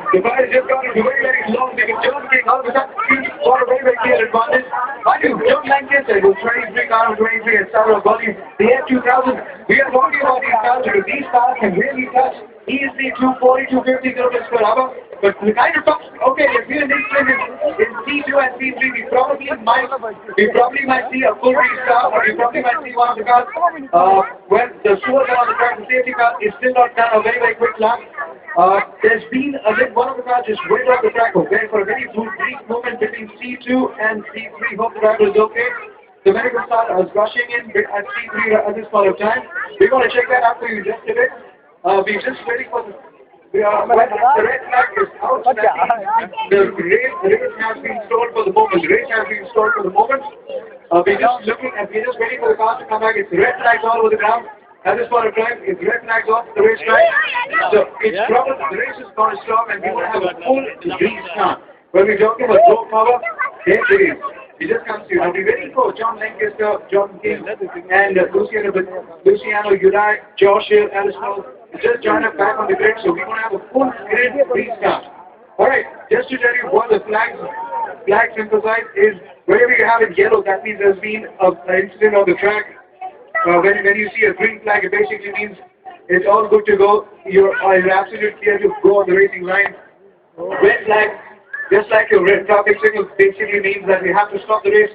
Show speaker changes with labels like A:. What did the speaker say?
A: The car has just gone into very, very long because John King all of a sudden got a very, very clear advantage. Mind you, John Lancaster was 23 car of 23 at Sarah Volume. The F2000. We are talking about these cars because these cars can really touch easily 240, 250 kilometers per hour. But the kind of talks, okay, if we're in C2 and C3, we probably might see a full restart, or we probably might see one of the cars when the stewards are on the track. The safety car is still not done a very, very quick lap. There's been one of the cars just went off the track for a very brief moment between C2 and C3. Hope the driver is okay. The medical staff was rushing in at C3 at this point of time. We're going to check that out for you just a bit. We're just waiting for the red flag is outstanding. The race has been stored for the moment. We're just waiting for the cars to come back. It's red flags all over the ground. At this point of time, it's red flags off the racetrack. So it's probably the race is going to stop and we want to have a full restart. When we're talking about low power, there it is. You just can't see. Now we're waiting for John Lancaster, John King, and Luciano Udai, Josh Hill, Alice Knowles. Just join us back on the grid, so we're going to have a full grid restart. Alright, just to tell you what the flags emphasize is, wherever you have it yellow, that means there's been an incident on the track. When you see a green flag, it basically means it's all good to go. You're absolutely clear to go on the racing line. Red flag, just like your red traffic signal, basically means that we have to stop the race.